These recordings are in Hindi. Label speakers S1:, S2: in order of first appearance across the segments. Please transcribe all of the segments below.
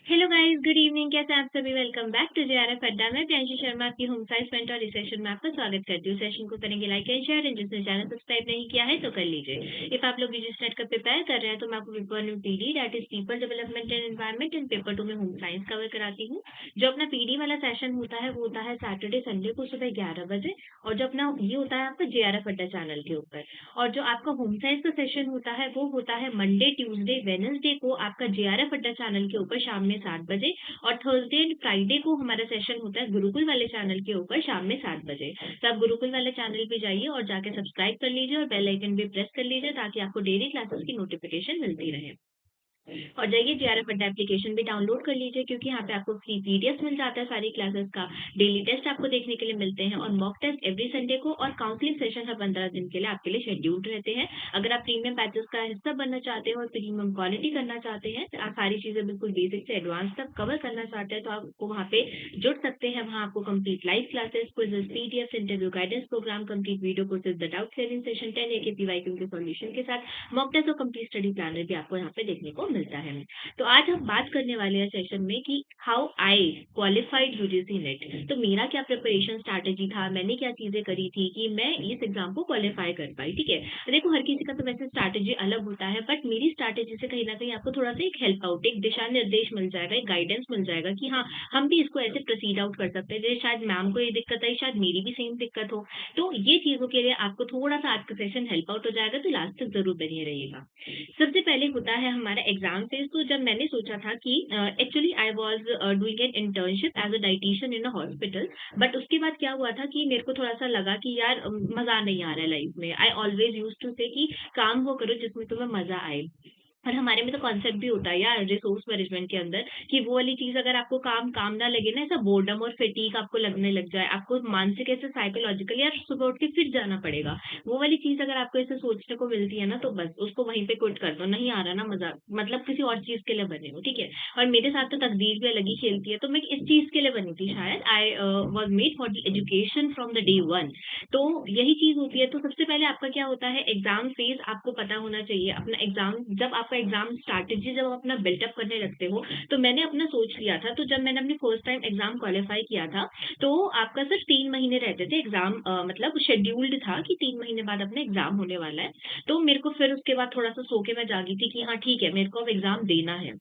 S1: Hello guys, good evening. कैसे हैं आप सभी? वेलकम बैक टू जेआरएफ अड्डा में। प्रियांशी शर्मा आपकी होम साइंस मेंटर और इस सेशन में आपका स्वागत करती हूँ। सेशन को करेंगे लाइक एंड शेयर, एंड जिसने चैनल सब्सक्राइब नहीं किया है तो कर लीजिए। इफ आप लोग यूजीसी नेट का प्रिपेयर कर रहे हैं तो मैं आपको paper 1 PD that is people development and environment and paper 2 में होम साइंस कवर कराती हूँ। जो अपना पीडी वाला सेशन होता है वो होता है सैटरडे संडे को सुबह 11 बजे, और जो अपना ये होता है आपका जेआरएफ अड्डा चैनल के ऊपर। और जो आपका होम साइंस का सेशन होता है वो होता है मंडे ट्यूसडे वेडनेसडे को आपका जेआरएफ अड्डा चैनल के ऊपर शाम में 7 बजे। और थर्सडे एंड फ्राइडे को हमारा सेशन होता है गुरुकुल वाले चैनल के ऊपर शाम में 7 बजे। तो आप गुरुकुल वाले चैनल पे जाइए और जाके सब्सक्राइब कर लीजिए और बेल आइकन भी प्रेस कर लीजिए ताकि आपको डेली क्लासेस की नोटिफिकेशन मिलती रहे। और जाइए जेआरएफ अड्डा एप्लीकेशन भी डाउनलोड कर लीजिए, क्योंकि यहाँ पे आपको फ्री पीडीएफ मिल जाता है सारी क्लासेस का। डेली टेस्ट आपको देखने के लिए मिलते हैं और मॉक टेस्ट एवरी संडे को, और काउंसलिंग सेशन हर 15 दिन के लिए आपके लिए शेड्यूल्ड रहते हैं। अगर आप प्रीमियम बैचेस का हिस्सा बनना चाहते हो और प्रीमियम क्वालिटी करना चाहते हैं, तो आप सारी चीजें बिल्कुल बेसिक से एडवांस तक कवर करना चाहते हैं, तो आपको वहाँ पे जुड़ सकते हैं। वहाँ आपको complete live classes, quizzes, PDF, interview guidance program, complete video courses, the doubt clearing session, 10 एके पीवाईक्यू के सॉल्यूशन के साथ मॉक टेस्ट और कंप्लीट स्टडी प्लानर भी आपको यहाँ पे देखने को मिलता है। तो आज हम बात करने वाले हैं सेशन में कि how I qualified UGC net. तो मेरा क्या प्रिपरेशन स्ट्रैटेजी था, मैंने क्या चीजें करी थी कि मैं इस एग्जाम को क्वालिफाई कर पाई। ठीक है, देखो हर किसी का तो वैसे स्ट्रैटेजी अलग होता है, बट मेरी स्ट्रैटेजी से कहीं ना कहीं आपको थोड़ा सा एक हेल्प आउट, एक दिशा निर्देश मिल जाएगा, एक गाइडेंस मिल जाएगा कि हाँ, हम भी इसको ऐसे प्रोसीड आउट कर सकते हैं। जैसे शायद मैम को ये दिक्कत आई, शायद मेरी भी सेम दिक्कत हो। तो ये चीजों के लिए आपको थोड़ा सा आज का सेशन हेल्प आउट हो जाएगा, तो लास्ट तक जरूर बने रहिएगा। सबसे पहले होता है हमारा एग्जाम फेज। तो जब मैंने सोचा था कि actually I was doing an internship as a dietitian in a hospital, but उसके बाद क्या हुआ था कि मेरे को थोड़ा सा लगा कि यार मजा नहीं आ रहा है लाइफ में। आई ऑलवेज यूज टू से कि काम वो करो जिसमें तुम्हें मजा आए। और हमारे में तो कॉन्सेप्ट भी होता है यार रिसोर्स मैनेजमेंट के अंदर, कि वो वाली चीज अगर आपको काम काम ना लगे ना, ऐसा बोर्डम और फिटीक आपको लगने लग जाए, आपको मानसिक ऐसे साइकोलॉजिकली यार सुबह उठ के फिर जाना पड़ेगा, वो वाली चीज अगर आपको ऐसे सोचने को मिलती है ना, तो बस उसको वहीं पे क्विट कर दो। नहीं आ रहा ना मजा, मतलब किसी और चीज के लिए बने हो। ठीक है, और मेरे साथ तो तकदीर भी अलग ही खेलती है, तो मैं इस चीज के लिए बनी थी शायद। I was made for the education from the day one. तो यही चीज होती है। तो सबसे पहले आपका क्या होता है, एग्जाम फेज आपको पता होना चाहिए अपना एग्जाम। जब आपका एग्जाम स्ट्रैटेजी जब आप अपना बिल्टअप करने लगते हो, तो मैंने अपना सोच लिया था। तो जब मैंने अपनी फर्स्ट टाइम एग्जाम क्वालिफाई किया था, तो आपका सिर्फ 3 महीने रहते थे एग्जाम, मतलब शेड्यूल्ड था कि 3 महीने बाद अपना एग्जाम होने वाला है। तो मेरे को फिर उसके बाद थोड़ा सा सो के मैं जागी थी कि हाँ ठीक है, मेरे को अब एग्जाम देना है।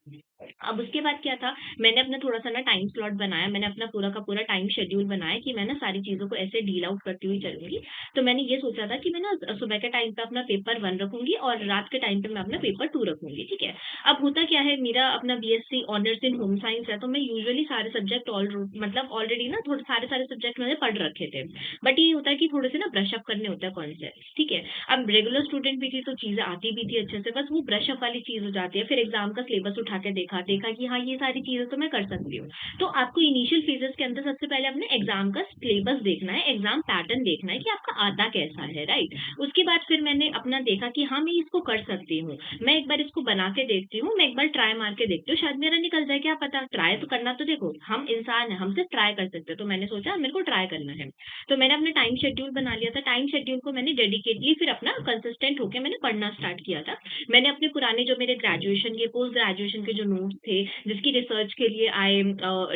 S1: अब उसके बाद क्या था, मैंने अपना थोड़ा सा ना टाइम स्लॉट बनाया, मैंने अपना पूरा का पूरा टाइम शेड्यूल बनाया कि मैं ना सारी चीजों को ऐसे डील आउट करती हुई चलूंगी। तो मैंने ये सोचा था कि मैं ना सुबह के टाइम पे अपना पेपर 1 रखूंगी और रात के टाइम पे मैं अपना पेपर 2 रखूंगी। ठीक है, अब होता क्या है, मेरा अपना BSc honours in home science है, तो मैं यूजुअली सारे सब्जेक्ट मतलब ऑलरेडी ना थोड़े सारे सारे सब्जेक्ट मैंने पढ़ रखे थे। बट ये होता है कि थोड़े से ना ब्रश अप करने होता है कॉन्सेप्ट। ठीक है, अब रेगुलर स्टूडेंट भी थी तो चीजें आती भी थी अच्छे से, बस वो ब्रश अप वाली चीज हो जाती है। फिर एग्जाम का सिलेबस उठा के देखा देखा कि हाँ ये सारी चीजें तो मैं कर सकती हूँ। तो आपको इनिशियल फेजेस के अंदर सबसे पहले अपने एग्जाम का सिलेबस देखना है, एग्जाम पैटर्न देखना है कि आपका आता कैसा है, राइट। उसके बाद फिर मैंने अपना देखा कि हाँ मैं इसको कर सकती हूँ, मैं एक बार इसको बना के देखती हूँ, मैं एक बार ट्राई मार के देखती हूँ, शायद मेरा निकल जाए, क्या पता। ट्राई तो करना, तो देखो हम इंसान है, हम सिर्फ ट्राई कर सकते हैं। तो मैंने सोचा मेरे को ट्राई करना है, तो मैंने अपना टाइम शेड्यूल बना लिया था। टाइम शेड्यूल को मैंने डेडिकेटली फिर अपना कंसिस्टेंट होकर मैंने पढ़ना स्टार्ट किया था। मैंने अपने पुराने जो मेरे ग्रेजुएशन के पोस्ट ग्रेजुएशन के जो नोट्स थे, जिसकी रिसर्च के लिए आई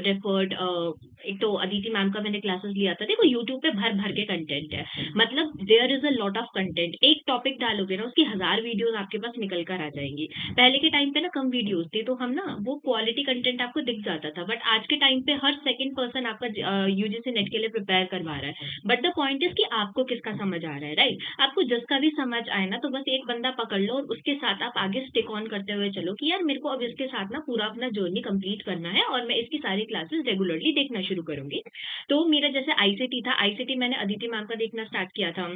S1: रेफर्ड, एक तो अदिति मैम का मैंने क्लासेस लिया था। देखो यूट्यूब पे भर भर के कंटेंट है, मतलब there is a lot of content. एक टॉपिक डालोगे ना, उसकी 1000 वीडियोस आपके पास निकल कर आ जाएंगी। पहले के टाइम पे ना कम वीडियोस थी, तो हम ना वो क्वालिटी कंटेंट आपको दिख जाता था, बट आज के टाइम पे हर सेकंड पर्सन आपका यूजीसी नेट के लिए प्रिपेयर करवा रहा है। बट द पॉइंट इज कि आपको किसका समझ आ रहा है, राइट। आपको जिसका भी समझ आए ना, तो बस एक बंदा पकड़ लो और उसके साथ आप आगे स्टिक ऑन करते हुए चलो कि यार मेरे को अब इसके साथ ना पूरा अपना जर्नी कंप्लीट करना है और मैं इसकी सारी क्लासेस रेगुलरली देखना शुरू करूंगी। तो मेरा जैसे आईसीटी था, आईसीटी मैंने अदिति मैम का देखना स्टार्ट किया था,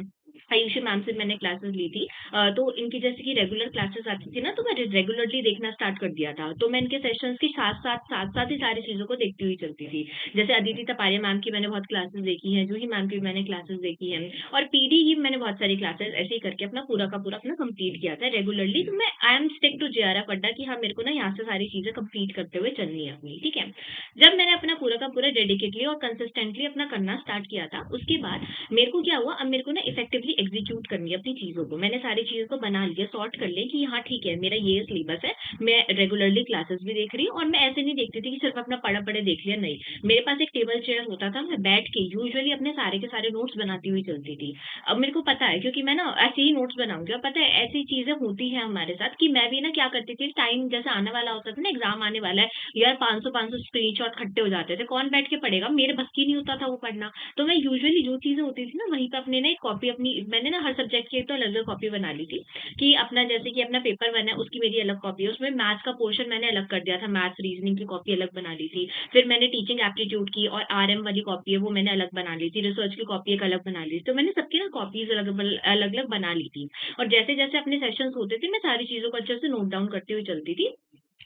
S1: आयुषी मैम से मैंने क्लासेस ली थी। तो इनकी जैसे कि रेगुलर क्लासेस आती थी ना, तो मैं रेगुलरली देखना स्टार्ट कर दिया था। तो मैं इनके सेशंस के साथ ही सारी चीजों को देखती हुई चलती थी। जैसे अदिति तपारिया मैम की मैंने बहुत क्लासेस देखी है, जूही मैम की मैंने क्लासेस देखी है, और पीडी की मैंने बहुत सारी क्लासेस ऐसे ही करके अपना पूरा का पूरा अपना कंप्लीट किया था रेगुलरली। तो मैं I am stick to JRF Adda कि हाँ मेरे को ना यहाँ से सारी चीजें कंप्लीट करते हुए चलनी है अपनी। ठीक है, जब मैंने अपना पूरा का पूरा डेडिकेटली और कंसिस्टेंटली अपना करना स्टार्ट किया था, उसके बाद मेरे को क्या हुआ, अब मेरे को ना इफेक्टिवली एग्जीक्यूट करनी है अपनी चीज़ों को। मैंने सारी चीज़ों को बना लिया, सॉर्ट कर लिया कि हाँ ठीक है, मेरा ये सिलेबस है, मैं रेगुलरली क्लासेस भी देख रही हूँ और मैं ऐसे नहीं देखती थी कि सिर्फ अपना पढ़े देख लिया, नहीं। मेरे पास एक टेबल चेयर होता था, मैं बैठ के यूजुअली अपने सारे के सारे नोट्स बनाती हुई चलती थी। अब मेरे को पता है क्योंकि मैं ना ऐसे ही नोट्स बनाऊँगी और पता है ऐसी चीज़ें होती हैं हमारे साथ कि मैं भी ना क्या करती थी, टाइम जैसे आने वाला होता था ना, एग्ज़ाम आने वाला है, यार 500-500 स्क्रीनशॉट इकट्ठे हो जाते थे, कौन बैठ के पढ़ेगा? मेरे बस की नहीं होता था वो पढ़ना। तो मैं यूजुअली जो चीज़ें होती थी ना, वहीं पे अपने ना एक कॉपी अपनी मैंने ना हर सब्जेक्ट की तो अलग-अलग कॉपी बना ली थी, कि अपना जैसे कि अपना पेपर 1 है, उसकी मेरी अलग कॉपी है, उसमें मैथ्स का पोर्शन मैंने अलग कर दिया था, मैथ्स, रीज़निंग की कॉपी अलग बना ली थी। फिर मैंने टीचिंग एप्टीट्यूड की और आरएम वाली कॉपी है, वो मैंने अलग बना ली थी, रिसर्च की कॉपी एक अलग बना ली थी। तो मैंने सबकी ना कॉपीज़ अलग-अलग बना ली थी और जैसे-जैसे अपने सेशंस होते थे, मैं सारी चीज़ों को अच्छे से नोट डाउन करती हुई चलती थी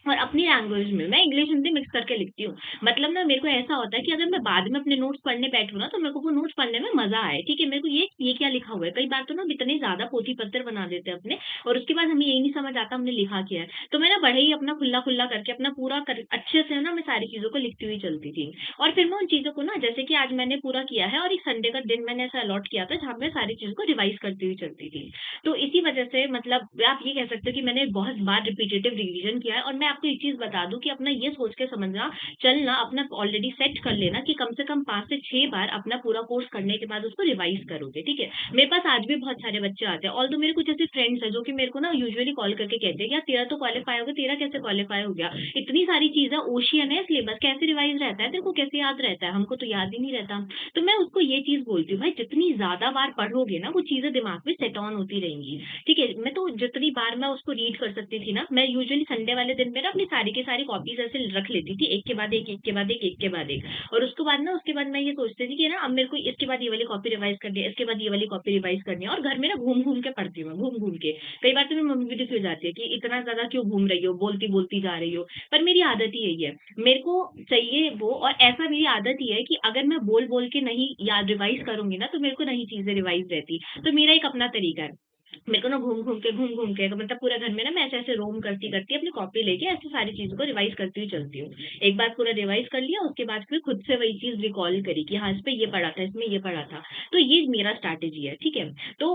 S1: और अपनी लैंग्वेज में, मैं इंग्लिश, हिंदी मिक्स करके लिखती हूँ। मतलब ना मेरे को ऐसा होता है कि अगर मैं बाद में अपने नोट्स पढ़ने बैठूँ ना, तो मेरे को वो नोट्स पढ़ने में मज़ा आए, ठीक है? मेरे को ये क्या लिखा हुआ है? कई बार तो ना हम इतने ज़्यादा पोथी-पत्तर बना देते हैं अपने और उसके बाद हमें यही नहीं समझ आता हमने लिखा क्या है। तो मैं ना बड़े ही अपना खुला-खुला करके अपना पूरा कर अच्छे से ना मैं सारी चीज़ों को लिखती हुई चलती थी। और फिर मैं उन चीज़ों को ना जैसे कि आज मैंने पूरा किया है और एक संडे का दिन मैंने ऐसा अलॉट किया था, जहाँ पे सारी चीज़ों को रिवाइज़ करती हुई चलती थी। तो इसी वजह से मतलब आप ये कह सकते हो कि मैंने बहुत बार रिपीटेटिव रिवीजन किया है और मैं आपको एक चीज़ बता दूँ कि अपना ये सोच के समझना चलना अपना ऑलरेडी सेट कर लेना कि कम से कम 5 से 6 बार अपना पूरा कोर्स करने के बाद उसको रिवाइज़ करोगे, ठीक है? मेरे पास आज भी बहुत सारे बच्चे आते हैं, ऑल्दो मेरे कुछ ऐसे फ्रेंड्स हैं जो कि मेरे को ना यूजुअली कॉल करके कहते हैं, "यार तेरा तो क्वालीफाई हो गया, तेरा कैसे क्वालीफाई हो गया? इतनी सारी चीज़ें ओशियन है सिलेबस, कैसे रिवाइज़ रहता है? तेरे को कैसे याद रहता है? हमको तो याद ही नहीं रहता।" तो मैं उसको ये चीज़ बोलती हूँ, भाई जितनी ज़्यादा बार पढ़ोगे ना, वो चीज़ें दिमाग में सेट ऑन होती रहेंगी। ठीक है, मैं तो जितनी बार मैं उसको रीड कर सकती थी ना, मैं यूजुअली संडे वाले दिन पे ना अपनी सारी की सारी कॉपीज़ ऐसे रख लेती थी, एक के बाद एक, एक के बाद एक, एक के बाद एक। और उसके बाद मैं ये सोचती थी कि ना अब मेरे को इसके बाद ये वाली कॉपी रिवाइज़ करनी है, इसके बाद ये वाली कॉपी रिवाइज़ करनी है और घर में ना घूम-घूम के पढ़ती हूँ मैं, घूम-घूम के। कई बार तो मेरी मम्मी भी दुखी हो जाती है कि इतना ज़्यादा क्यों घूम रही हो, बोलती-बोलती जा रही हो। पर मेरी आदत ही यही है, मेरे को चाहिए वो और ऐसा मेरी आदत ही है कि अगर मैं बोल-बोल के नहीं याद रिवाइज़ करूँगी ना, तो मेरे को नहीं चीज़ें रिवाइज़ रहती। तो मेरा एक अपना तरीका है। मेरे को ना घूम-घूम के मतलब पूरे घर में ना मैं ऐसे-ऐसे रोम करती-करती अपनी कॉपी लेके ऐसे सारी चीज़ों को रिवाइज़ करती हुई चलती हूँ। एक बार पूरा रिवाइज़ कर लिया, उसके बाद फिर खुद से वही चीज़ रिकॉल करी कि हाँ, इस पे ये पढ़ा था, इसमें ये पढ़ा था। तो ये मेरा स्ट्रैटेजी है, ठीक है? तो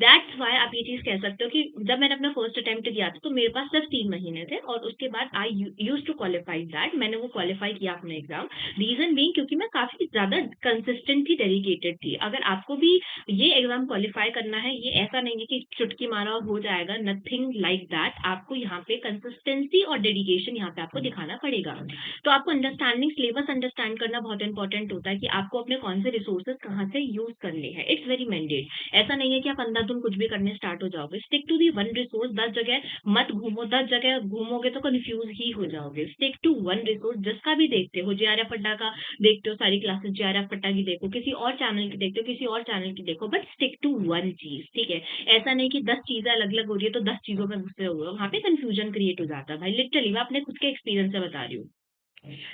S1: दैट्स व्हाई आप ये चीज़ कह सकते हो कि जब मैंने अपना फर्स्ट अटेम्प्ट दिया था, तो मेरे पास सिर्फ 3 महीने थे और उसके बाद I used to qualify that, मैंने वो क्वालीफाई किया अपना एग्ज़ाम। रीज़न बीइंग क्योंकि मैं काफ़ी ज़्यादा कंसिस्टेंट थी, डेडिकेटेड थी। अगर आपको भी ये एग्ज़ाम क्वालीफाई करना है, ये ऐसा नहीं है कि चुटकी मारा और हो जाएगा, नथिंग लाइक दैट। आपको यहाँ पे कंसिस्टेंसी और डेडिकेशन यहाँ पे आपको दिखाना पड़ेगा। तो आपको अंडरस्टैंडिंग सिलेबस अंडरस्टैंड करना बहुत इंपॉर्टेंट होता है कि आपको अपने कौन से रिसोर्सेज़ कहाँ से यूज़ करने हैं। It's very mandate. ऐसा नहीं है कि आप अंधाधुंध कुछ भी करने स्टार्ट हो जाओगे। Stick to the one resource, 10 जगह मत घूमो, 10 जगह घूमोगे तो कन्फ्यूज़ ही हो जाओगे। स्टिक टू वन रिसोर्स, जिसका भी देखते हो, जेआरएफ अड्डा का देखते हो सारी क्लासेस, जेआरएफ अड्डा की देखो, किसी और चैनल की देखते हो, किसी और चैनल की देखो, बट स्टिक टू वन चीज़, ठीक है? ऐसा नहीं कि 10 चीज़ें अलग-अलग हो रही है तो 10 चीज़ों में घुसे हुए हो, वहाँ पे कन्फ्यूजन क्रिएट हो जाता है भाई, लिटरली मैं अपने खुद के एक्सपीरियंस से बता रही हूँ।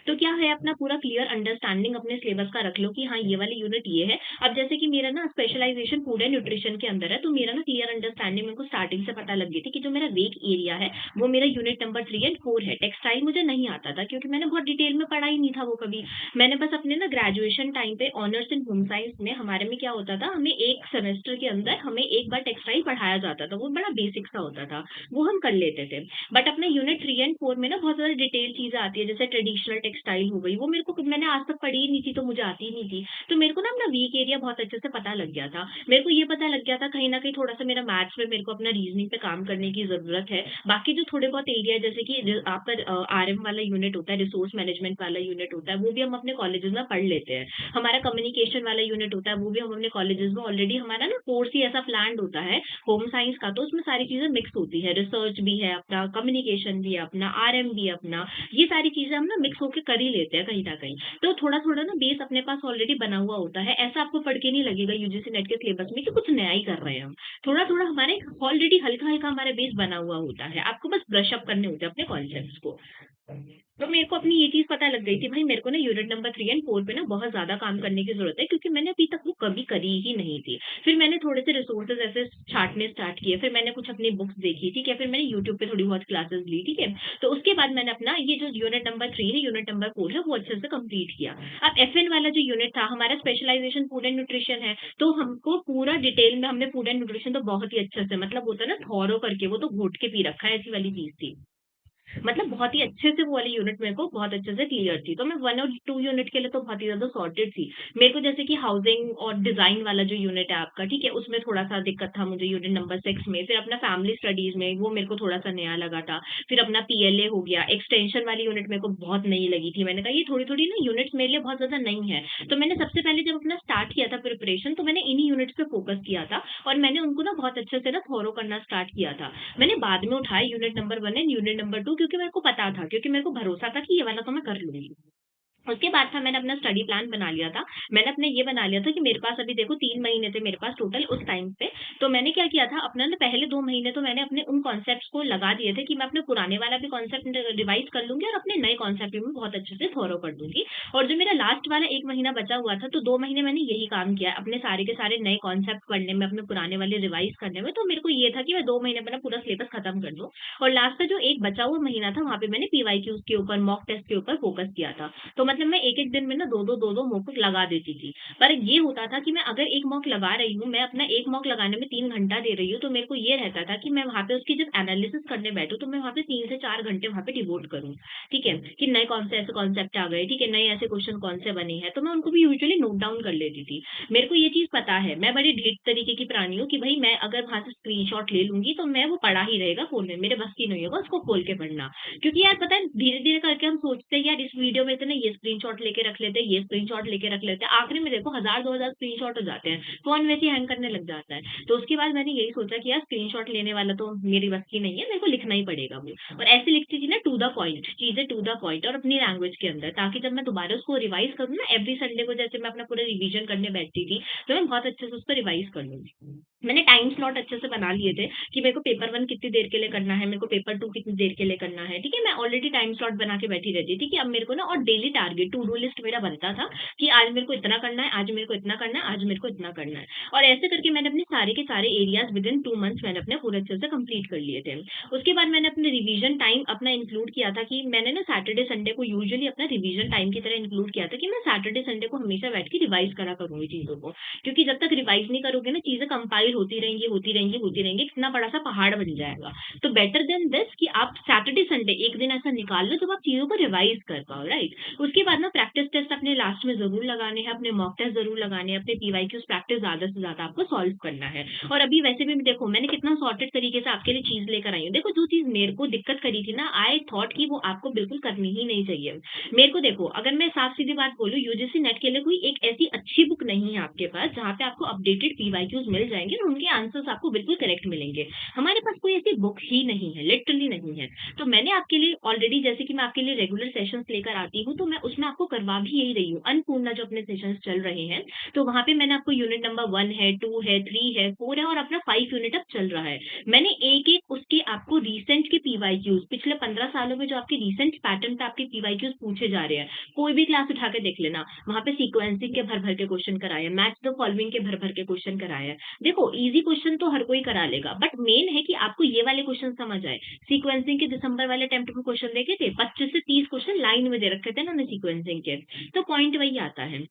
S1: तो क्या है अपना पूरा क्लियर अंडरस्टैंडिंग अपने सिलेबस का रख लो कि हाँ, ये वाली यूनिट ये है। अब जैसे कि मेरा ना स्पेशलाइज़ेशन फूड एंड न्यूट्रिशन के अंदर है, तो मेरा ना क्लियर अंडरस्टैंडिंग मेरे को स्टार्टिंग से पता लग गई थी कि जो मेरा वीक एरिया है, वो मेरा यूनिट नंबर 3 एंड 4 है। टेक्सटाइल मुझे नहीं आता था क्योंकि मैंने बहुत डिटेल में पढ़ा ही नहीं था वो कभी। मैंने बस अपने ना ग्रेजुएशन टाइम पे ऑनर्स इन होम साइंस में हमारे में क्या होता था, हमें 1 सेमेस्टर के अंदर हमें 1 बार टेक्सटाइल पढ़ाया जाता था, वो बड़ा बेसिक सा होता था, वो हम कर लेते थे। बट अपने यूनिट 3 एंड 4 में ना बहुत ज़्यादा डिटेल चीज़ें आती है, जैसे ट्रेडिशनल टेक्सटाइल हो गई, वो मेरे को मैंने आज तक पढ़ी ही नहीं थी, तो मुझे आती ही नहीं थी। तो मेरे को ना अपना वीक एरिया बहुत अच्छे से पता लग गया था। मेरे को ये पता लग गया था कहीं न कहीं थोड़ा-सा मेरा मैथ्स में मेरे को अपना रीज़निंग पे काम करने की ज़रूरत है। बाकी जो थोड़े बहुत एरिया है जैसे कि आपका आरएम वाला यूनिट होता है, रिसोर्स मैनेजमेंट वाला यूनिट होता है, वो भी हम अपने कॉलेजेस में पढ़ लेते हैं। हमारा कम्युनिकेशन वाला यूनिट होता है, वो भी हम अपने कॉलेजेस में ऑलरेडी हमारा ना कोर्स ही ऐसा प्लान्ड होता है होम साइंस का, तो उसमें सारी चीज़ें मिक्स होती है। रिसर्च भी है अपना, कम्युनिकेशन भी है अपना, आरएम भी है अपना, ये सारी चीज़ें हम ना मिक्स होके कर ही लेते हैं कहीं न कहीं। तो थोड़ा-थोड़ा ना बेस अपने पास ऑलरेडी बना हुआ होता है। ऐसा आपको पढ़ के नहीं लगेगा यूजीसी नेट के सिलेबस में कि कुछ नया ही कर रहे हैं हम। थोड़ा-थोड़ा हमारे ऑलरेडी हल्का-हल्का हमारा बेस बना हुआ होता है। आपको बस ब्रश अप करने होते हैं अपने कॉन्सेप्ट्स को। तो मेरे को अपनी ये चीज़ पता लग गई थी भाई मेरे को ना यूनिट नंबर 3 एंड 4 पे ना बहुत ज़्यादा काम करने की ज़रूरत है क्योंकि मैंने अभी तक वो कभी करी ही नहीं थी। फिर मैंने थोड़े से रिसोर्सेज़ ऐसे छाँटने स्टार्ट किए, फिर मैंने कुछ अपनी बुक्स देखी, ठीक है? फिर मैंने यूट्यूब पे थोड़ी बहुत क्लासेस ली, ठीक है? तो उसके बाद मैंने अपना ये जो यूनिट नंबर 3 है, यूनिट नंबर 4 है, वो अच्छे से कंप्लीट किया। अब एफएन वाला जो यूनिट था, हमारा स्पेशलाइज़ेशन फूड एंड न्यूट्रिशन है, तो हमको पूरा डिटेल में हमने फूड एंड न्यूट्रिशन तो बहुत ही अच्छे से मतलब होता है ना थॉरो करके वो तो घोट के पी रखा है, ऐसी वाली चीज़ थी। मतलब बहुत ही अच्छे से वो वाली यूनिट मेरे को बहुत अच्छे से क्लियर थी। तो मैं 1 और 2 यूनिट के लिए तो बहुत ही ज़्यादा सॉर्टेड थी। मेरे को जैसे कि हाउसिंग और डिज़ाइन वाला जो यूनिट है आपका, ठीक है? उसमें थोड़ा-सा दिक्कत था मुझे यूनिट नंबर 6 में। फिर अपना फैमिली स्टडीज़ में वो मेरे को थोड़ा-सा नया लगा था। फिर अपना पीएलए हो गया, एक्सटेंशन वाली यूनिट मेरे को बहुत नई लगी थी। मैंने कहा ये थोड़ी-थोड़ी ना यूनिट्स मेरे लिए बहुत ज़्यादा नई हैं। तो मैंने सबसे पहले जब अपना स्टार्ट किया था प्रिपरेशन तो मैंने इन्हीं यूनिट्स पे फ़ोकस किया था और मैंने उनको ना बहुत अच्छे से ना थॉरो करना स्टार्ट किया था। मैंने बाद में उठाए unit number 1 and unit number 2 क्योंकि मेरे को पता था, क्योंकि मेरे को भरोसा था कि ये वाला तो मैं कर लूँगी। उसके बाद था मैंने अपना स्टडी प्लान बना लिया था। मैंने अपने ये बना लिया था कि मेरे पास अभी देखो 3 महीने थे मेरे पास टोटल उस टाइम पे। तो मैंने क्या किया था अपना ना पहले 2 महीने तो मैंने अपने उन कॉन्सेप्ट्स को लगा दिए थे कि मैं अपने पुराने वाला भी कॉन्सेप्ट रिवाइज़ कर लूँगी और अपने नए कॉन्सेप्ट भी मैं बहुत अच्छे से फॉलो कर दूँगी। और जो मेरा लास्ट वाला 1 महीना बचा हुआ था तो 2 महीने मैंने यही काम किया अपने सारे के सारे नए कॉन्सेप्ट पढ़ने में, अपने पुराने वाले रिवाइज़ करने में। तो मेरे को ये था कि मैं 2 महीने में ना पूरा सिलेबस खत्म कर दूँ और लास्ट का जो एक बचा हुआ महीना था वहाँ पे मैंने पीवाईक्यूज़ के ऊपर, मॉक टेस्ट के ऊपर फोकस किया था। तो मतलब मैं एक-एक दिन में ना 2-2 मॉक लगा देती थी। पर ये होता था कि मैं अगर 1 मॉक लगा रही हूँ, मैं अपना 1 मॉक लगाने में 3 घंटा दे रही हूँ, तो मेरे को ये रहता था कि मैं वहाँ पे उसकी जब एनालिसिस करने बैठूँ, तो मैं वहाँ पे 3 से 4 घंटे वहाँ पे डिवोट करूँ। ठीक है? कि नए कौन से ऐसे कॉन्सेप्ट आ गए, ठीक है? नए ऐसे क्वेश्चन कौन से बने हैं, तो मैं उनको भी यूजुअली नोट डाउन कर लेती थी। मेरे को ये चीज़ पता है, मैं बड़ी ढीठ तरीके की प्राणी हूँ कि भई मैं अगर वहाँ से स्क्रीनशॉट ले लूँगी, तो मैं वो पढ़ा ही रहेगा फ़ोन में, मेरे बस की नहीं होगा उसको खोल के पढ़ना। क्योंकि यार पता है धीरे-धीरे करके हम सोचते हैं यार इस वीडियो में तो ना ये स्क्रीनशॉट लेके रख लेते हैं, ये स्क्रीनशॉट लेके रख लेते हैं। आखिरी में देखो 1000-2000 स्क्रीनशॉट हो जाते हैं। फ़ोन वैसे ही हैंग करने लग जाता है। तो उसके बाद मैंने यही सोचा कि यार स्क्रीनशॉट लेने वाला तो मेरी बस की नहीं है, मेरे को लिखना ही पड़ेगा वो। और ऐसे लिखती थी ना टू द पॉइंट, चीज़ें टू द पॉइंट और अपनी लैंग्वेज के अंदर ताकि जब मैं दोबारा उसको रिवाइज़ करूँ ना एवरी संडे को जैसे मैं अपना पूरा रिवीजन करने बैठती थी, तो मैं बहुत अच्छे से उसको रिवाइज़ कर लूँगी। मैंने टाइम स्लॉट अच्छे से बना लिए थे कि मेरे को पेपर 1 कितनी देर के लिए करना है, मेरे को पेपर 2 कितनी देर के लिए करना है, ठीक है? मैं ऑलरेडी टाइम स्लॉट बना के बैठी रहती थी कि अब मेरे को ना और daily target to do list मेरा बनता था कि आज मेरे को इतना करना है, आज मेरे को इतना करना है, आज मेरे को इतना करना है। और ऐसे करके मैंने अपने सारे के सारे एरियाज़ विदिन 2 मंथ्स मैंने अपने पूरे अच्छे से कंप्लीट कर लिए थे। उसके बाद मैंने अपने रिवीजन टाइम अपना इंक्लूड किया था कि मैंने ना सैटरडे संडे को यूजुअली अपना रिवीजन टाइम की तरह इंक्लूड किया था कि मैं सैटरडे संडे को हमेशा बैठ के रिवाइज़ करा करूँगी चीज़ों को। क्योंकि जब तक रिवाइज़ नहीं करोगे ना चीज़ें कंपाइल होती रहेंगी, होती रहेंगी, होती रहेंगी, कितना बड़ा-सा पहाड़ बन जाएगा। तो बेटर देन दिस कि आप सैटरडे संडे एक दिन ऐसा निकाल लो जब आप चीज़ों को रिवाइज़ कर पाओ, राइट? उसके बाद ना प्रैक्टिस टेस्ट अपने लास्ट में ज़रूर लगाने हैं, अपने मॉक टेस्ट ज़रूर लगाने हैं, अपने पीवाईक्यूज़ प्रैक्टिस ज़्यादा से ज़्यादा आपको सॉल्व करना है। और अभी वैसे भी देखो मैंने कितना सॉर्टेड तरीके से आपके लिए चीज़ लेकर आई हूँ। देखो जो चीज़ मेरे को दिक्कत करी थी ना आई थॉट कि वो आपको बिल्कुल करनी ही नहीं चाहिए। मेरे को देखो अगर मैं साफ-सीधी बात बोलूँ यूजीसी नेट के लिए कोई एक ऐसी अच्छी बुक नहीं है आपके पास जहाँ पे आपको अपडेटेड पीवाईक्यूज़ मिल जाएँगे और उनके आंसर्स आपको बिल्कुल करेक्ट मिलेंगे। हमारे पास कोई ऐसी बुक ही नहीं है, लिटरली नहीं है। तो मैंने आपके लिए ऑलरेडी जैसे कि मैं आपके लिए रेगुलर सेशंस लेकर आती हूँ, तो मैं उसमें आपको करवा भी यही रही हूँ। अन्नपूर्णा जो अपने सेशंस चल रहे हैं, तो वहाँ पे मैंने आपको यूनिट नंबर 1 है, 2 है, 3 है, 4 है और अपना 5 यूनिट अब चल रहा है। मैंने एक-एक उसके आपको रिसेंट के पीवाईक्यूज़ पिछले 15 सालों में जो आपके रिसेंट पैटर्न पे आपके पीवाईक्यूज़ पूछे जा रहे हैं, कोई भी क्लास उठा के देख लेना, वहाँ पे सीक्वेंसिंग के भर-भर के क्वेश्चन कराए हैं, मैच द फॉलोइंग के भर-भर के क्वेश्चन कराए हैं। देखो ईज़ी क्वेश्चन तो हर कोई करा लेगा, बट मेन है कि आपको ये वाले क्वेश्चन समझ आए। सीक्वेंसिंग के दिसंबर वाले अटेम्प्ट में क्वेश्चन देखे थे, 25 से 30 क्वेश्चन लाइन में दे रखे थे ना उन्होंने सीक्वेंसिंग के। तो पॉइंट वही आता है।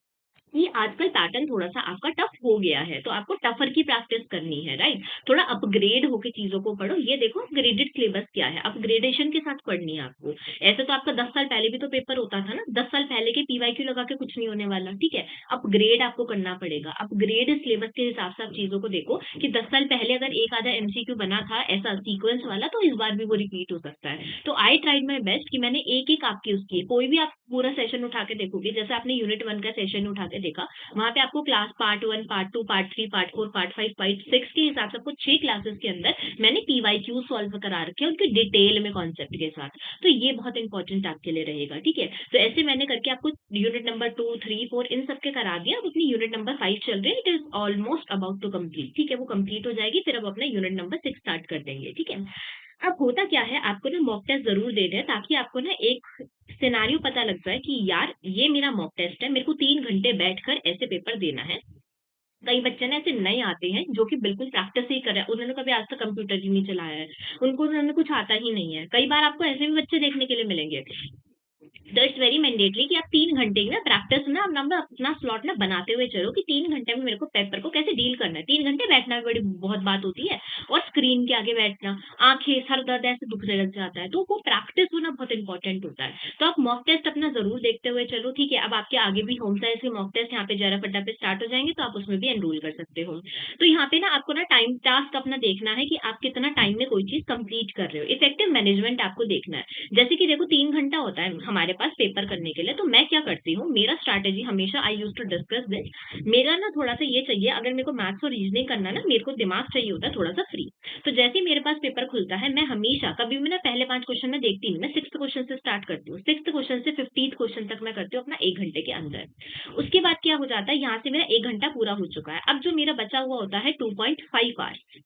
S1: ये आजकल पैटर्न थोड़ा-सा आपका टफ हो गया है, तो आपको टफर की प्रैक्टिस करनी है, राइट? थोड़ा अपग्रेड होके चीज़ों को पढ़ो। ये देखो अपग्रेडेड सिलेबस क्या है, अपग्रेडेशन के साथ पढ़नी है आपको। ऐसे तो आपका 10 साल पहले भी तो पेपर होता था ना, 10 साल पहले के पीवाईक्यू लगा के कुछ नहीं होने वाला, ठीक है? अपग्रेड आपको करना पड़ेगा। अपग्रेड सिलेबस के हिसाब से आप चीज़ों को देखो कि 10 साल पहले अगर एक आधा एमसीक्यू बना था ऐसा सीक्वेंस वाला, तो इस बार भी वो रिपीट हो सकता है। तो आई ट्राइड माय बेस्ट कि मैंने एक-एक आपकी उसकी कोई भी आप पूरा सेशन उठा के देखोगे, जैसे आपने यूनिट 1 का सेशन उठा के देखा, वहाँ पे आपको class part 1, part 2, part 3, part 4, part 5, part 6 के हिसाब से आपको 6 क्लासेस के अंदर मैंने पीवाईक्यू सॉल्व करा रखे हैं उनके डिटेल में कॉन्सेप्ट के साथ। तो ये बहुत इंपॉर्टेंट आपके लिए रहेगा, ठीक है? तो ऐसे मैंने करके आपको यूनिट नंबर 2, 3, 4 इन सब के करा दिया। अब अपनी यूनिट नंबर 5 चल रही है, it is almost about to complete, ठीक है? वो कंप्लीट हो जाएगी, फिर अब अपना यूनिट नंबर 6 स्टार्ट कर देंगे, ठीक है? अब होता क्या है, आपको ना मॉक टेस्ट ज़रूर देने हैं ताकि आपको ना एक सिनेरियो पता लग जाए कि यार ये मेरा मॉक टेस्ट है, मेरे को 3 घंटे बैठकर ऐसे पेपर देना है। कई बच्चे ना ऐसे नए आते हैं जो कि बिल्कुल प्रैक्टिस ही कर रहे हैं, उन्होंने कभी आज तक कंप्यूटर ही नहीं चलाया है, उन्होंने कुछ आता ही नहीं है। कई बार आपको ऐसे भी बच्चे देखने के लिए मिलेंगे। तो इट्स वेरी मैंडेटरी कि आप 3 घंटे की ना प्रैक्टिस ना अपना स्लॉट ना बनाते हुए चलो कि 3 घंटे में मेरे को पेपर को कैसे डील करना है। 3 घंटे बैठना भी बड़ी बहुत बात होती है, और स्क्रीन के आगे बैठना, आँखें, सर दर्द ऐसे दुखने लग जाता है, तो वो प्रैक्टिस होना बहुत इंपॉर्टेंट होता है। तो आप मॉक टेस्ट अपना ज़रूर देखते हुए चलो, ठीक है? अब आपके आगे भी होम साइंस के मॉक टेस्ट यहाँ पे ज़रा फड्डा पे स्टार्ट हो जाएँगे, तो आप उसमें भी एनरोल कर सकते हो। तो यहाँ पे ना आपको ना टाइम टास्क अपना देखना है कि आप कितना टाइम में कोई चीज़ कंप्लीट कर रहे हो। इफेक्टिव मैनेजमेंट आपको देखना है। जैसे कि देखो 3 घंटा होता है हमारे पास पेपर करने के लिए, तो मैं क्या करती हूँ, मेरा स्ट्रैटेजी हमेशा I used to discuss this, मेरा ना थोड़ा-सा ये चाहिए, अगर मेरे को मैथ्स और रीजनिंग करना है ना, मेरे को दिमाग चाहिए होता है थोड़ा-सा फ्री। तो जैसे ही मेरे पास पेपर खुलता है, मैं हमेशा कभी भी ना पहले 5 क्वेश्चन मैं देखती नहीं, मैं 6th क्वेश्चन से स्टार्ट करती हूँ। 6th क्वेश्चन से 15th क्वेश्चन तक मैं करती हूँ अपना 1 घंटे के अंदर। उसके बाद क्या हो जाता है, यहाँ से मेरा 1 घंटा पूरा हो चुका है। अब जो मेरा बचा हुआ होता है 2.5 आवर्स,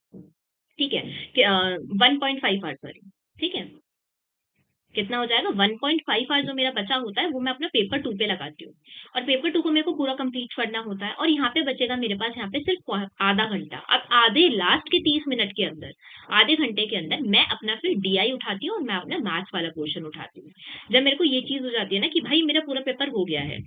S1: ठीक है? 1.5 आवर्स सॉरी, ठीक है? कितना हो जाएगा 1.5 आवर जो मेरा बचा होता है वो मैं अपना पेपर 2 पे लगाती हूँ, और पेपर 2 को मेरे को पूरा कंप्लीट करना होता है, और यहाँ पे बचेगा मेरे पास यहाँ पे सिर्फ आधा घंटा। अब आधे लास्ट के 30 मिनट के अंदर, आधे घंटे के अंदर मैं अपना फिर डीआई उठाती हूँ और मैं अपना मैथ्स वाला पोर्शन उठाती हूँ। जब मेरे को ये चीज हो जाती है ना कि भाई मेरा पूरा पेपर हो गया है,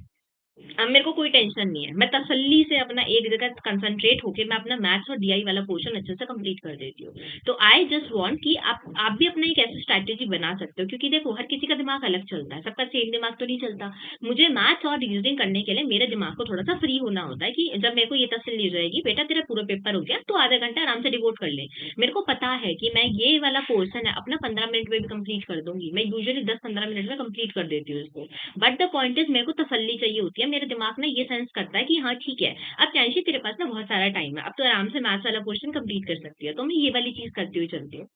S1: अब मेरे को कोई टेंशन नहीं है, मैं तसल्ली से अपना एक जगह कंसंट्रेट होके मैं अपना मैथ्स और डीआई वाला पोर्शन अच्छे से कंप्लीट कर देती हूँ। तो आई जस्ट वांट कि आप भी अपना एक ऐसी स्ट्रैटेजी बना सकते हो, क्योंकि देखो हर किसी का दिमाग अलग चलता है, सबका सेम दिमाग तो नहीं चलता। मुझे मैथ्स और रीजनिंग करने के लिए मेरे दिमाग को थोड़ा सा फ्री होना होता है कि जब मेरे को ये तसल्ली हो जाएगी बेटा तेरा पूरा पेपर हो गया, तो आधा घंटा आराम से डिवोट कर ले। मेरे को पता है कि मैं ये वाला पोर्शन है अपना 15 मिनट में भी कंप्लीट कर दूंगी, मैं यूजुअली 10-15 मिनट में कंप्लीट कर देती हूँ इसको। बट द पॉइंट इज मेरे को तसल्ली चाहिए होती है, मेरे दिमाग में ये सेंस करता है कि हाँ ठीक है, अब चांशी तेरे पास ना बहुत सारा टाइम है, अब तो आराम से मैथ्स वाला पोर्शन कंप्लीट कर सकती है, तो मैं ये वाली चीज करती हुई चलती हूँ।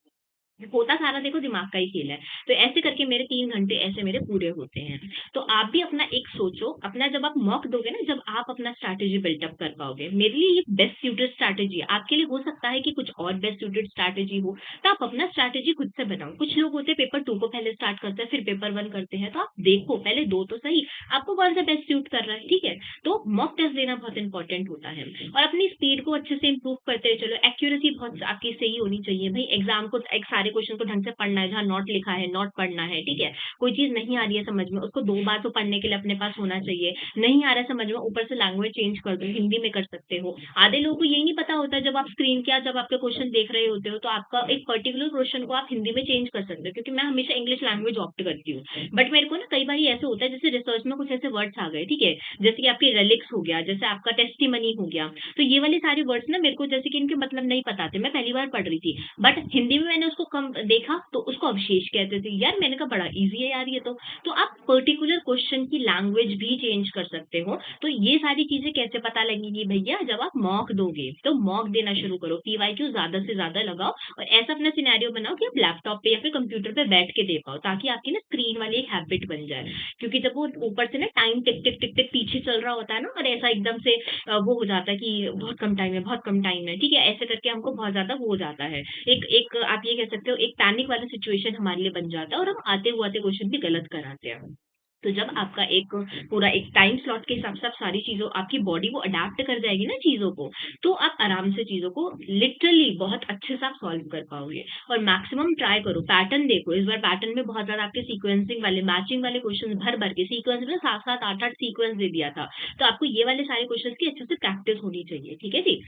S1: होता सारा देखो दिमाग का ही खेल है। तो ऐसे करके मेरे 3 घंटे ऐसे मेरे पूरे होते हैं। तो आप भी अपना एक सोचो, अपना जब आप मॉक दोगे ना, जब आप अपना स्ट्रैटेजी बिल्टअप कर पाओगे, मेरे लिए ये बेस्ट सूटेड स्ट्रैटेजी है। आपके लिए हो सकता है कि कुछ और बेस्ट सूटेड स्ट्रैटेजी हो, तो आप अपना स्ट्रैटेजी खुद से बनाओ। कुछ लोग होते हैं पेपर 2 को पहले स्टार्ट करते हैं, फिर पेपर 1 करते हैं, तो आप देखो पहले 2 तो सही, आपको कौन सा बेस्ट सूट कर रहा है, ठीक है? तो मॉक टेस्ट देना बहुत इंपॉर्टेंट होता है, और अपनी स्पीड को अच्छे से इंप्रूव करते हुए चलो। एक्यूरेसी बहुत आपकी सही होनी चाहिए भाई, एग्जाम को एक सारे क्वेश्चन को ढंग से पढ़ना है, जहाँ नोट लिखा है नोट पढ़ना है, ठीक है? कोई चीज नहीं आ रही है समझ में, उसको 2 बार तो पढ़ने के लिए अपने पास होना चाहिए। नहीं आ रहा है समझ में, ऊपर से लैंग्वेज चेंज कर दो, हिंदी में कर सकते हो। आधे लोगों को यही नहीं पता होता, जब आप स्क्रीन के जब आपके क्वेश्चन देख रहे होते हो, तो आपका एक पर्टिकुलर क्वेश्चन को आप हिंदी में चेंज कर सकते हो, क्योंकि मैं हमेशा इंग्लिश लैंग्वेज ऑप्ट करती हूँ। बट मेरे को ना कई बार ऐसे होता है, जैसे रिसर्च में कुछ ऐसे वर्ड्स आ गए, ठीक है? जैसे कि आपकी रेलिक्स हो गया, जैसे आपका टेस्टिमनी हो गया, तो ये वाले सारे वर्ड्स ना मेरे को जैसे कि इनके मतलब नहीं पता थे, मैं पहली बार पढ़ रही थी, बट हिंदी में मैंने उसको कम देखा तो उसको अवशेष कहते थे। यार मैंने कहा बड़ा ईजी है यार ये तो आप पर्टिकुलर क्वेश्चन की लैंग्वेज भी चेंज कर सकते हो। तो ये सारी चीजें कैसे पता लगेंगी भैया, जब आप मॉक दोगे, तो मॉक देना शुरू करो, पीवाईक्यू ज्यादा से ज्यादा लगाओ, और ऐसा अपना सिनेरियो बनाओ कि आप लैपटॉप पे या फिर कंप्यूटर पे बैठ के दे पाओ, ताकि आपकी ना स्क्रीन वाली एक हैबिट बन जाए। क्योंकि जब वो ऊपर से ना टाइम टिक टिक टिक टिक पीछे चल रहा होता है ना, और ऐसा एकदम से वो हो जाता है कि बहुत कम टाइम है, बहुत कम टाइम है, ठीक है? ऐसे करके हमको बहुत ज्यादा वो हो जाता है, एक एक आप ये कह सकते हो एक पैनिक वाला सिचुएशन हमारे लिए बन जाता है, और हम आते क्वेश्चन भी गलत कराते हैं। तो जब आपका एक पूरा एक टाइम स्लॉट के हिसाब से आप सारी चीज़ों आपकी बॉडी वो अडैप्ट कर जाएगी ना चीज़ों को, तो आप आराम से चीज़ों को लिटरली बहुत अच्छे से आप सॉल्व कर पाओगे। और मैक्सिमम ट्राई करो, पैटर्न देखो, इस बार पैटर्न में बहुत ज़्यादा आपके सीक्वेंसिंग वाले, मैचिंग वाले क्वेश्चन भर-भर के सीक्वेंस में 7-7, 8-8 सीक्वेंस दे दिया था। तो आपको ये वाले सारे क्वेश्चन की अच्छे से प्रैक्टिस होनी चाहिए, ठीक है जी?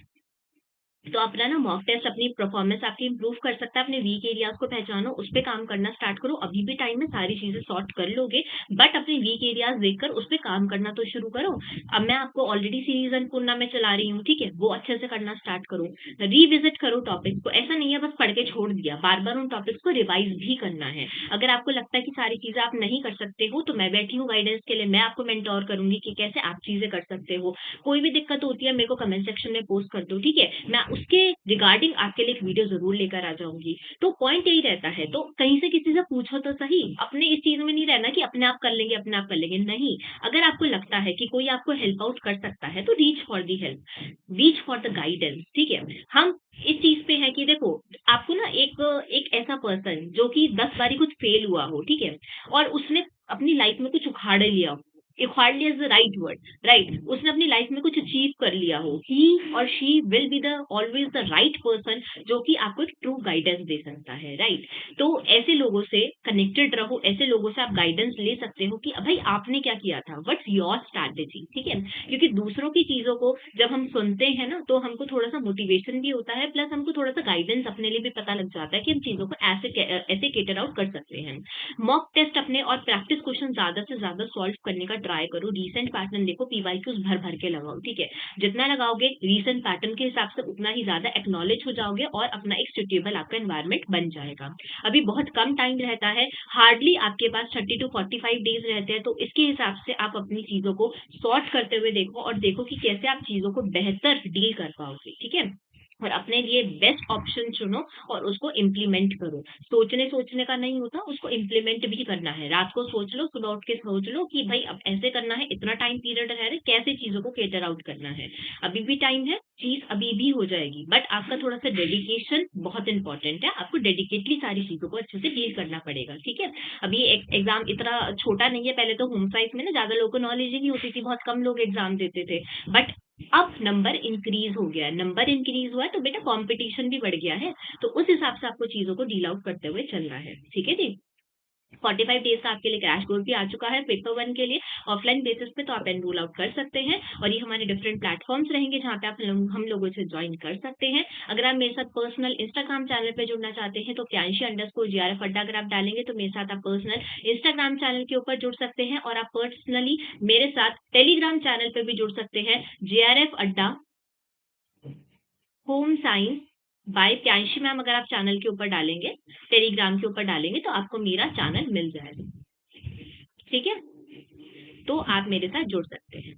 S1: तो अपना ना मॉक टेस्ट अपनी परफॉर्मेंस आपकी इंप्रूव कर सकता है, अपने वीक एरियाज को पहचानो, उस पे काम करना स्टार्ट करो, अभी भी टाइम है, सारी चीजें सॉर्ट कर लोगे, बट अपने वीक एरियाज देखकर उस पे काम करना तो शुरू करो। अब मैं आपको ऑलरेडी सीरीज अन्नपूर्णा में चला रही हूँ, ठीक है? वो अच्छे से करना स्टार्ट करो, रिविजिट करो टॉपिक्स को, ऐसा नहीं है बस पढ़ के छोड़ दिया, बार बार उन टॉपिक्स को रिवाइज भी करना है। अगर आपको लगता है कि सारी चीजें आप नहीं कर सकते हो, तो मैं बैठी हूँ गाइडेंस के लिए, मैं आपको मेंटोर करूंगी कि कैसे आप चीजें कर सकते हो। कोई भी दिक्कत होती है मेरे को कमेंट सेक्शन में पोस्ट कर दो, ठीक है? मैं उसके रिगार्डिंग आपके लिए एक वीडियो ज़रूर लेकर आ जाऊँगी। तो पॉइंट यही रहता है, तो कहीं से किसी से पूछो तो सही, अपने इस चीज़ में नहीं रहना कि अपने आप कर लेंगे, अपने आप कर लेंगे, नहीं। अगर आपको लगता है कि कोई आपको हेल्प आउट कर सकता है, तो reach for the help, reach for the guidance, ठीक है? हम इस चीज़ पे है कि देखो, आपको ना एक एक ऐसा पर्सन जो कि 10 बारी कुछ फेल हुआ हो, ठीक है? और उसने अपनी लाइफ में कुछ उखाड़ लिया हो, उखाड़ लिया is the right word, right, उसने अपनी लाइफ में कुछ अचीव कर लिया हो, ही और she will be the always the right person जो कि आपको एक ट्रू गाइडेंस दे सकता है, राइट। तो ऐसे लोगों से कनेक्टेड रहो, ऐसे लोगों से आप गाइडेंस ले सकते हो कि भाई आपने क्या किया था, व्हाट्स योर स्ट्रैटेजी, ठीक है। क्योंकि दूसरों की चीजों को जब हम सुनते हैं ना, तो हमको थोड़ा सा मोटिवेशन भी होता है, प्लस हमको थोड़ा सा गाइडेंस अपने लिए भी पता लग जाता है कि हम चीजों को ऐसे केटर आउट कर सकते हैं। मॉक टेस्ट अपने और प्रैक्टिस क्वेश्चन ज्यादा से ज्यादा सॉल्व करने का ट्राई करो, रीसेंट पैटर्न देखो, पीवाईक्यूज भर भर के लगाओ, ठीक है। जितना लगाओगे रीसेंट पैटर्न के हिसाब से उतना ही ज्यादा एक्नॉलेज हो जाओगे और अपना एक सुटेबल आपका एनवायरमेंट बन जाएगा। अभी बहुत कम टाइम रहता है, हार्डली आपके पास 30 to 45 डेज रहते हैं, तो इसके हिसाब से आप अपनी चीजों को सॉर्ट करते हुए देखो और देखो कि कैसे आप चीजों को बेहतर डील कर पाओगे, ठीक है। और अपने लिए बेस्ट ऑप्शन चुनो और उसको इम्प्लीमेंट करो। सोचने का नहीं होता, उसको इम्प्लीमेंट भी करना है। रात को सोच लो, सुबह उठ के सोच लो कि भाई अब ऐसे करना है, इतना टाइम पीरियड है, कैसे चीजों को केटर आउट करना है। अभी भी टाइम है, चीज अभी भी हो जाएगी, बट आपका थोड़ा सा डेडिकेशन बहुत इंपॉर्टेंट है, आपको डेडिकेटली सारी चीजों को अच्छे से डील करना पड़ेगा, ठीक है। अभी एग्जाम इतना छोटा नहीं है, पहले तो होम साइंस में ना ज्यादा लोगों को नॉलेज ही नहीं होती थी, बहुत कम लोग एग्जाम देते थे, बट अब नंबर इंक्रीज हो गया है, नंबर इंक्रीज हुआ है तो बेटा कंपटीशन भी बढ़ गया है, तो उस हिसाब से आपको चीजों को डील आउट करते हुए चलना है, ठीक है जी। 45 डेज का आपके लिए क्रैश कोर्स भी आ चुका है पेपर वन के लिए, ऑफलाइन बेसिस पे, तो आप एनरोल आउट कर सकते हैं। और ये हमारे डिफरेंट प्लेटफॉर्म्स रहेंगे जहाँ पे आप हम लोगों से ज्वाइन कर सकते हैं। अगर आप मेरे साथ पर्सनल इंस्टाग्राम चैनल पे जुड़ना चाहते हैं तो प्रियांशी_GRF अड्डा अगर आप डालेंगे तो मेरे साथ आप पर्सनल इंस्टाग्राम चैनल के ऊपर जुड़ सकते हैं, और आप पर्सनली मेरे साथ टेलीग्राम चैनल पे भी जुड़ सकते हैं, JRF अड्डा home science by Priyanshi ma'am, अगर आप चैनल के ऊपर डालेंगे, टेलीग्राम के ऊपर डालेंगे तो आपको मेरा चैनल मिल जाएगा, ठीक है। तो आप मेरे साथ जुड़ सकते हैं,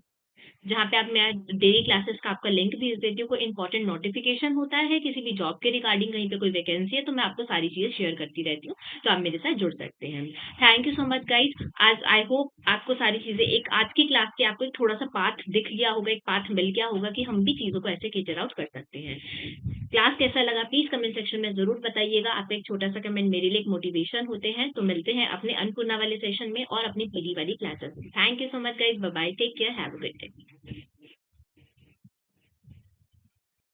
S1: जहाँ पे आप मैं डेली क्लासेस का आपका लिंक भेज देती हूँ, कोई इंपॉर्टेंट नोटिफिकेशन होता है किसी भी जॉब के रिगार्डिंग, कहीं पे कोई वैकेंसी है, तो मैं आपको सारी चीजें शेयर करती रहती हूँ, तो आप मेरे साथ जुड़ सकते हैं। Thank you so much guys. आज आई होप आपको सारी चीजें एक आज की क्लास के आपको एक थोड़ा सा पाथ दिख गया होगा, एक पाथ मिल गया होगा कि हम भी चीजों को ऐसे केटर आउट कर सकते हैं। क्लास कैसा लगा प्लीज कमेंट सेक्शन में जरूर बताइएगा, आपका एक छोटा सा कमेंट मेरे लिए एक मोटिवेशन होते हैं। तो मिलते हैं अपने अन्नपूर्णा वाले सेशन में और अपनी पहली वाली क्लासेस में। Thank you so much guys, bye bye, take care, have a good day.